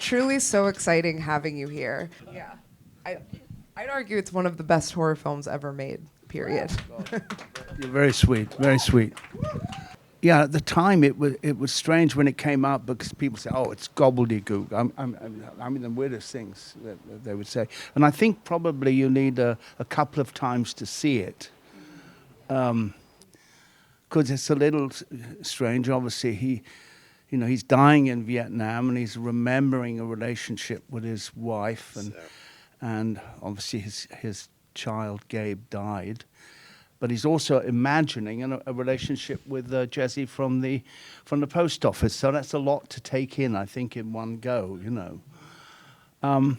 truly so exciting having you here. Yeah. I'd argue it's one of the best horror films ever made, period. You're very sweet, very sweet. Yeah, at the time it was strange when it came out because people say, "Oh, it's gobbledygook." I mean, the weirdest things that they would say. And I think probably you need a couple of times to see it, because it's a little strange. Obviously, he's dying in Vietnam and he's remembering a relationship with his wife, and obviously his child Gabe died. But he's also imagining a relationship with Jessie from the post office. So that's a lot to take in, I think, in one go, And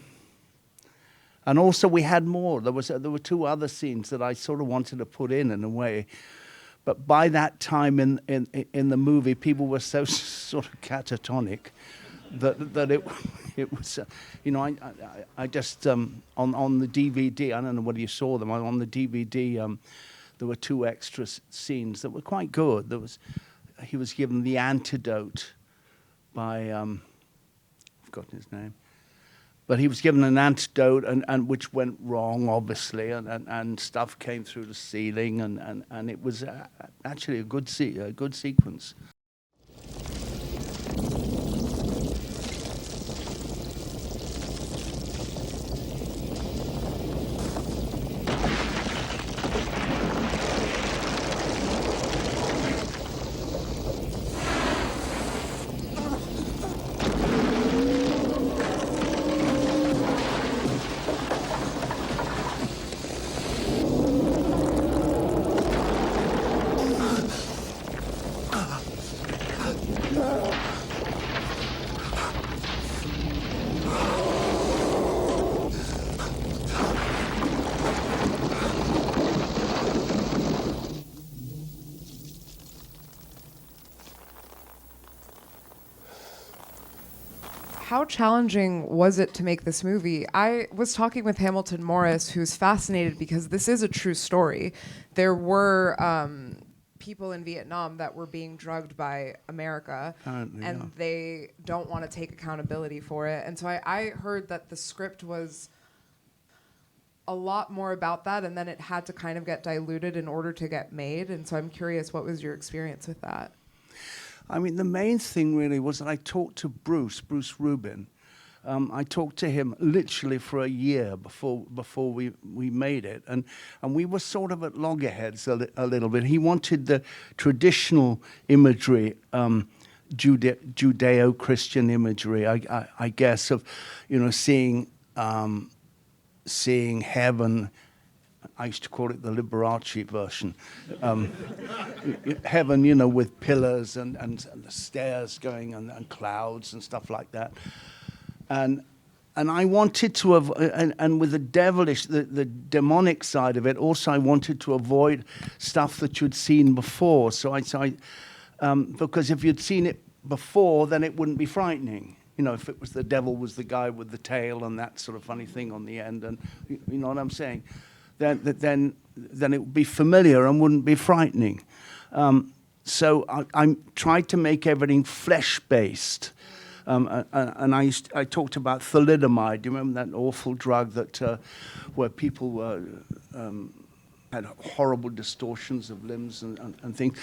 also we had more. There were two other scenes that I sort of wanted to put in a way. But by that time in the movie, people were so sort of catatonic that it was, I just, on the DVD, I don't know whether you saw them, on the DVD, there were two extra scenes that were quite good. He was given the antidote by, I've forgotten his name, but he was given an antidote and which went wrong, obviously, and stuff came through the ceiling, and it was actually a good sequence. How challenging was it to make this movie? I was talking with Hamilton Morris, who's fascinated because this is a true story. There were people in Vietnam that were being drugged by America, and they don't want to take accountability for it. And so I heard that the script was a lot more about that, and then it had to kind of get diluted in order to get made. And so I'm curious, what was your experience with that? I mean, the main thing really was that I talked to Bruce Rubin. I talked to him literally for a year before we made it, and we were sort of at loggerheads a little bit. He wanted the traditional imagery, Judeo-Christian imagery, I guess, of seeing heaven. I used to call it the Liberace version. Heaven, with pillars and the stairs going and clouds and stuff like that. And I wanted to and with the devilish, the demonic side of it, also I wanted to avoid stuff that you'd seen before. So because if you'd seen it before, then it wouldn't be frightening. If it was the devil was the guy with the tail and that sort of funny thing on the end, and you know what I'm saying. Then it would be familiar and wouldn't be frightening. So I tried to make everything flesh-based. And I talked about thalidomide. Do you remember that awful drug where people had horrible distortions of limbs and things?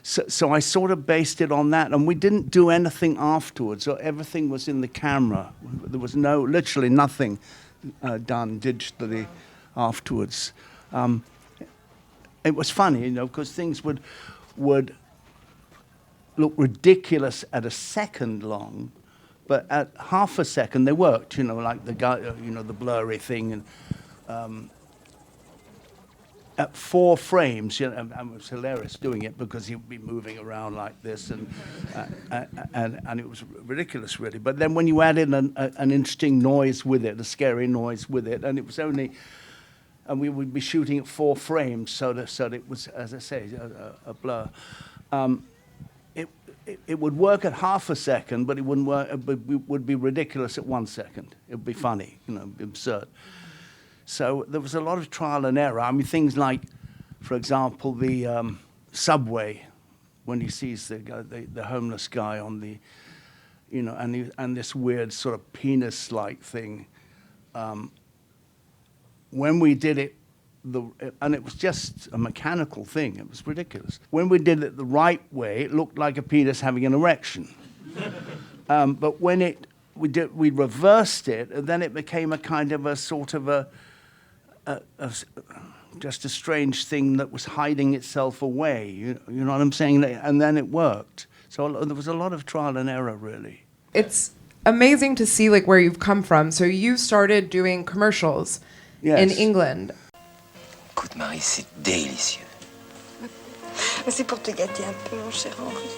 So I sort of based it on that, and we didn't do anything afterwards. So everything was in the camera. There was literally nothing done digitally afterwards. It was funny, because things would look ridiculous at a second long, but at half a second they worked. Like the guy, the blurry thing, and at 4 frames, and it was hilarious doing it because he would be moving around like this, and it was ridiculous, really. But then when you add in an interesting noise with it, a scary noise with it, and it was only. And we would be shooting at 4 frames, so that it was, as I say, a blur. It would work at half a second, but it wouldn't work. It would be ridiculous at 1 second. It would be funny, absurd. So there was a lot of trial and error. I mean, things like, for example, the subway, when he sees the homeless guy on the, you know, and this weird sort of penis-like thing. When we did it, and it was just a mechanical thing. It was ridiculous. When we did it the right way, it looked like a penis having an erection. But when we reversed it, and then it became a kind of a sort of just a strange thing that was hiding itself away. You know what I'm saying? And then it worked. So there was a lot of trial and error, really. It's amazing to see like where you've come from. So you started doing commercials in England. Écoute, Marie, c'est délicieux. C'est pour te gâter un peu, mon cher Henri.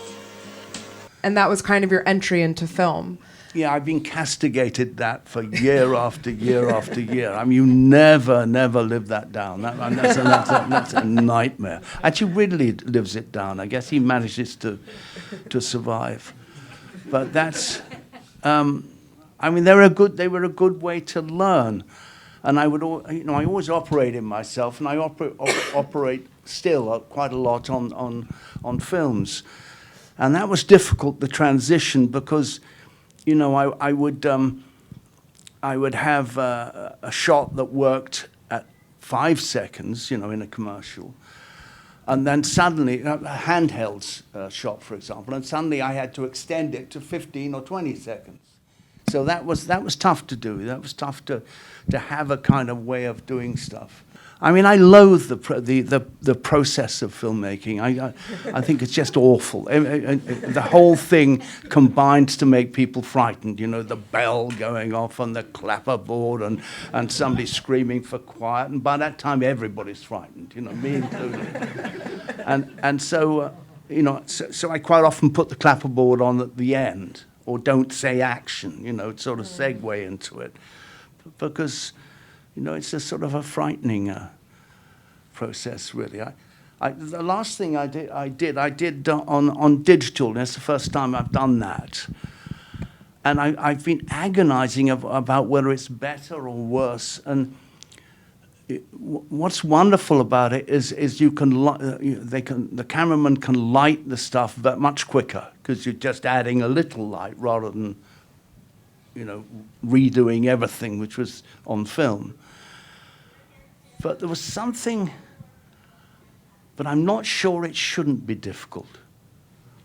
And that was kind of your entry into film. Yeah, I've been castigated that for year after year after year. I mean, you never live that down. That's a nightmare. Actually, Ridley lives it down. I guess he manages to survive. But that's, I mean, they were a good way to learn. And I always operated myself, and I operate still quite a lot on films. And that was difficult, the transition, because you know, I would have a shot that worked at 5 seconds, you know, in a commercial, and then suddenly a handheld shot, for example, and suddenly I had to extend it to 15 or 20 seconds. So that was tough to do. That was tough to have a kind of way of doing stuff. I mean, I loathe the process of filmmaking. I think it's just awful. The whole thing combines to make people frightened. You know, the bell going off on the clapperboard and somebody screaming for quiet. And by that time, everybody's frightened. You know, me included. And so, you know, so I quite often put the clapperboard on at the end, or don't say action. You know, sort of segue into it, because. You know, it's a sort of a frightening process, really. The last thing I did on digital, and it's the first time I've done that. And I've been agonizing about whether it's better or worse. And what's wonderful about it is the cameraman can light the stuff but much quicker, because you're just adding a little light rather than, you know, redoing everything which was on film. But there was something, but I'm not sure it shouldn't be difficult.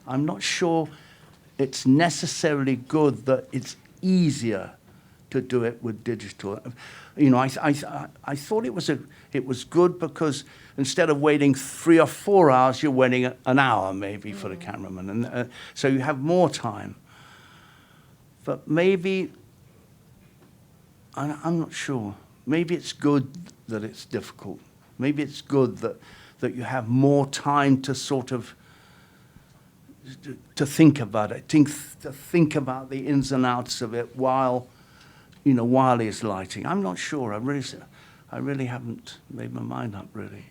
I'm not sure it's necessarily good that it's easier to do it with digital. You know, I thought it was good because instead of waiting 3 or 4 hours, you're waiting an hour maybe for the cameraman, and so you have more time. But maybe, I'm not sure. Maybe it's good that it's difficult. Maybe it's good that you have more time to sort of to think about it, to think about the ins and outs of it while he's lighting. I'm not sure. I really haven't made my mind up, really.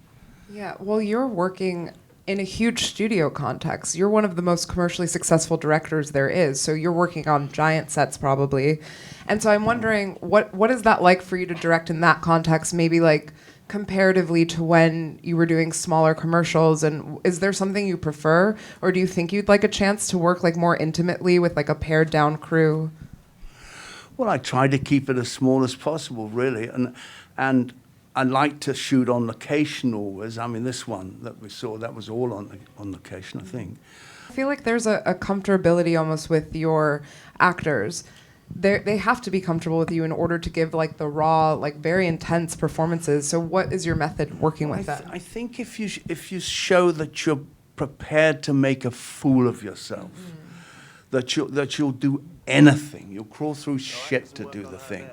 Yeah, well, you're working in a huge studio context. You're one of the most commercially successful directors there is, so you're working on giant sets probably. And so I'm wondering, what is that like for you to direct in that context, maybe like comparatively to when you were doing smaller commercials? And is there something you prefer, or do you think you'd like a chance to work like more intimately with like a pared down crew? Well, I try to keep it as small as possible, really, and I like to shoot on location always. I mean, this one that we saw, that was all on location, I think. I feel like there's a comfortability almost with your actors. They have to be comfortable with you in order to give like the raw, like very intense performances. So what is your method working with that? I think if you show that you're prepared to make a fool of yourself, that you'll do anything, you'll crawl through shit to do the thing,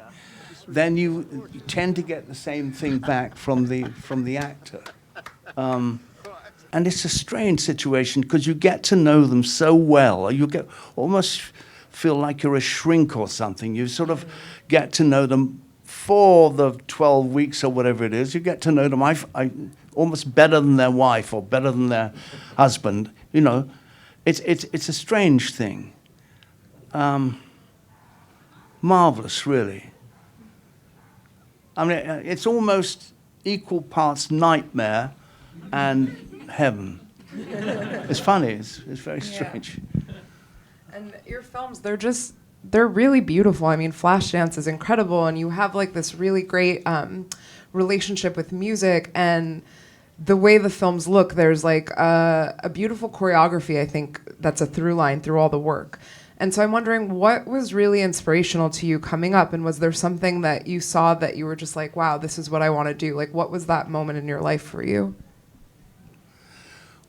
then you tend to get the same thing back from the actor. And it's a strange situation because you get to know them so well. You get almost feel like you're a shrink or something. You sort of get to know them for the 12 weeks or whatever it is. You get to know them I almost better than their wife or better than their husband. You know, it's a strange thing. Marvelous, really. I mean, it's almost equal parts nightmare and heaven. It's funny. It's very strange. And your films, they're really beautiful. I mean, Flashdance is incredible, and you have like this really great relationship with music, and the way the films look, there's like a beautiful choreography, I think, that's a through line through all the work. And so I'm wondering, what was really inspirational to you coming up, and was there something that you saw that you were just like, wow, this is what I want to do? Like, what was that moment in your life for you?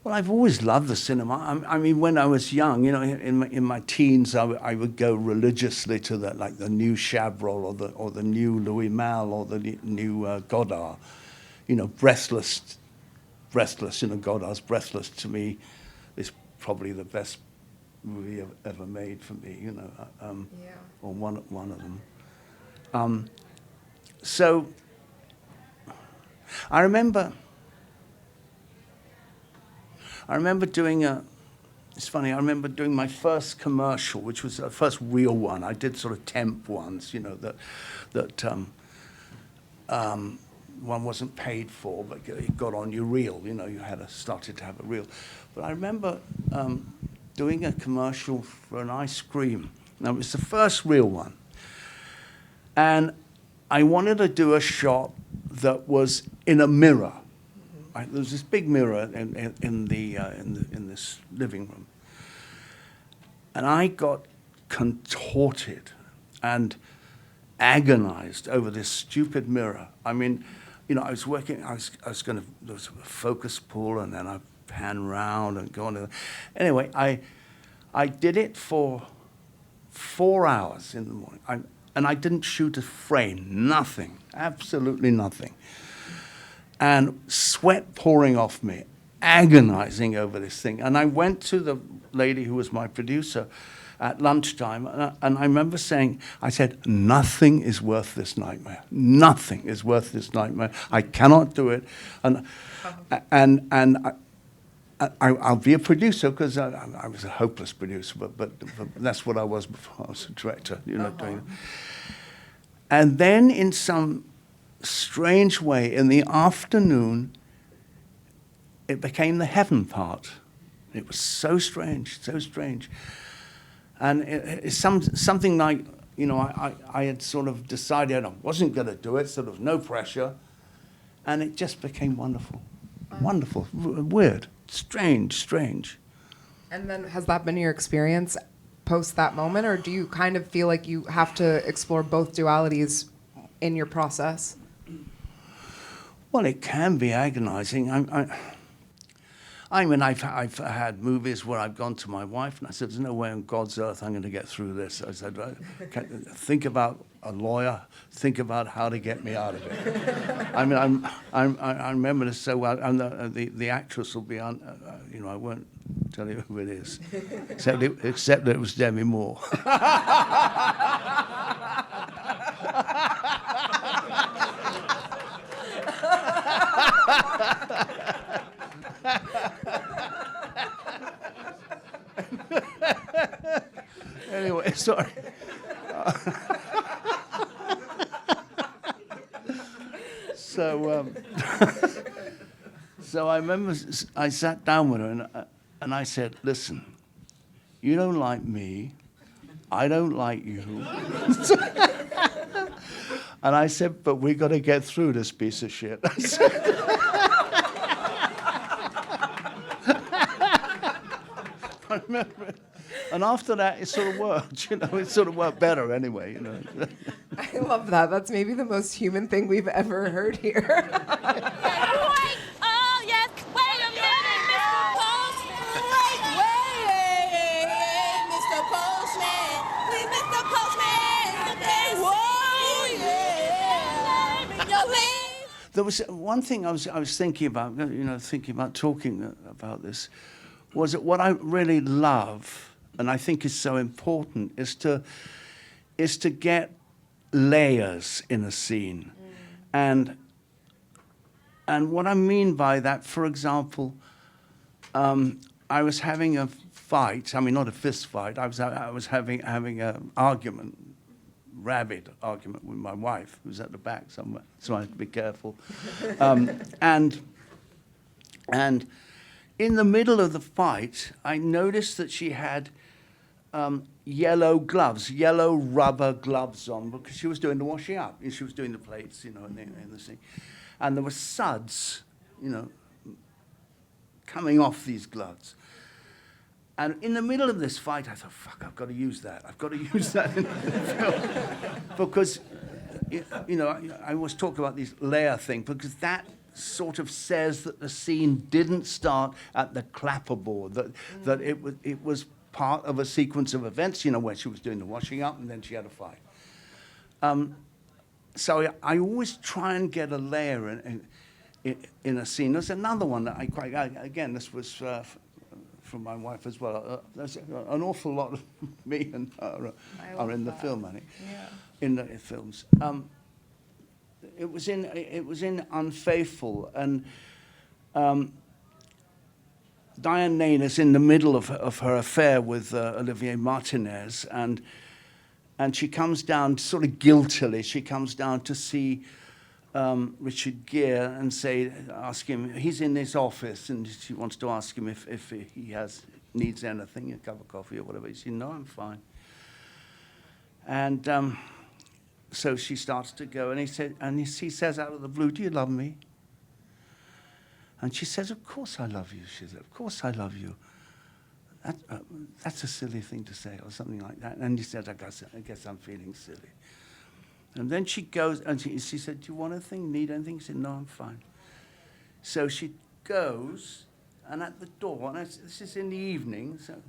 Well, I've always loved the cinema. I mean, when I was young, you know, in my teens, I would go religiously to the new Chabrol or the new Louis Malle or the new Godard. You know, Breathless. You know, Godard's Breathless to me is probably the best movie ever made for me. You know, or one of them. So I remember doing it's funny, I remember doing my first commercial, which was the first real one. I did sort of temp ones, you know, that one wasn't paid for, but it got on your reel, you know, you started to have a reel. But I remember doing a commercial for an ice cream. Now, it was the first real one. And I wanted to do a shot that was in a mirror. There was this big mirror in this living room, and I got contorted and agonized over this stupid mirror. I mean, you know, I was working. I was going to. There was a focus pull, and then I pan round and go on. Anyway, I did it for 4 hours in the morning, and I didn't shoot a frame. Nothing. Absolutely nothing. And sweat pouring off me, agonizing over this thing. And I went to the lady who was my producer at lunchtime, and I remember saying, I said, nothing is worth this nightmare. Nothing is worth this nightmare. I cannot do it. And I'll be a producer, because I was a hopeless producer, but that's what I was before I was a director, you know. And then in some strange way, in the afternoon, it became the heaven part. It was so strange, so strange. And it's something like, you know, I had sort of decided I wasn't going to do it, sort of no pressure, and it just became wonderful. Wonderful, weird, strange. And then has that been your experience post that moment, or do you kind of feel like you have to explore both dualities in your process? Well, it can be agonizing. I mean, I've had movies where I've gone to my wife and I said, "There's no way on God's earth I'm going to get through this." I said, "Think about a lawyer. Think about how to get me out of it." I mean, I remember this so well. And the actress will be on. You know, I won't tell you who it is, except that it was Demi Moore. Anyway, sorry. So I remember I sat down with her and I said, "Listen, you don't like me, I don't like you." And I said, "But we got to get through this piece of shit." I remember it. And after that, it sort of worked, you know, it sort of worked better anyway, you know. I love that. That's maybe the most human thing we've ever heard here. Wait! Oh, yes! Wait a minute, Mr. Postman! Wait, Mr. Postman! Please, Mr. Postman! Whoa, yeah! Please! There was one thing I was thinking about, you know, talking about this, was that what I really love, and I think is so important, is to get layers in a scene. And what I mean by that, for example, I was having a fight. I mean, not a fist fight. I was having an argument, rabid argument with my wife, who's at the back somewhere. So I have to be careful. And in the middle of the fight, I noticed that she had yellow gloves, yellow rubber gloves on, because she was doing the washing up. She was doing the plates, in the sink. And there were suds, coming off these gloves. And in the middle of this fight, I thought, fuck, I've got to use that. I've got to use that in the film. Because, I always talk about this layer thing, because that sort of says that the scene didn't start at the clapperboard, that it was part of a sequence of events, where she was doing the washing up and then she had a fight. So I always try and get a layer in a scene. There's another one that I quite, again, this was from my wife as well. There's an awful lot of me and her are in the film, I think. Yeah. In the films. It was in Unfaithful, and Diane Lane is in the middle of her affair with Olivier Martinez, and she comes down sort of guiltily. She comes down to see Richard Gere and ask him. He's in his office, and she wants to ask him if he needs anything, a cup of coffee or whatever. He said, "No, I'm fine." And so she starts to go, and he says out of the blue, "Do you love me?" And she says, "Of course I love you." She said, "Of course I love you." That's a silly thing to say, or something like that. And he said, I guess I'm feeling silly. And then she goes, and she said, "Do you want anything? Need anything?" He said, "No, I'm fine." So she goes, and at the door, and this is in the evening, so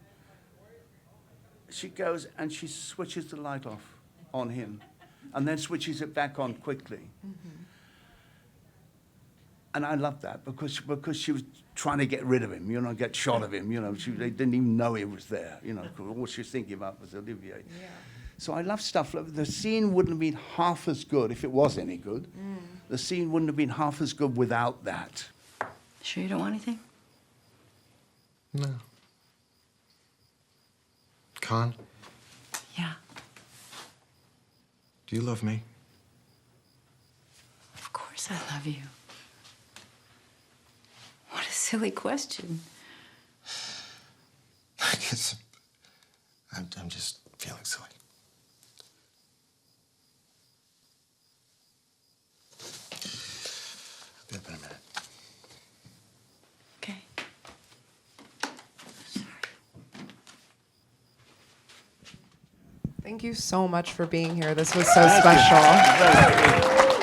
she goes and she switches the light off on him, and then switches it back on quickly. Mm-hmm. And I love that because she was trying to get rid of him, get shot of him. They didn't even know he was there. All she was thinking about was Olivier. Yeah. So I love stuff like the scene wouldn't have been half as good if it was any good. Mm. The scene wouldn't have been half as good without that. Sure you don't want anything? No. Con, Yeah. do you love me? Of course I love you. What a silly question. I guess I'm just feeling silly. I'll be up in a minute. Okay. Sorry. Thank you so much for being here. This was so special.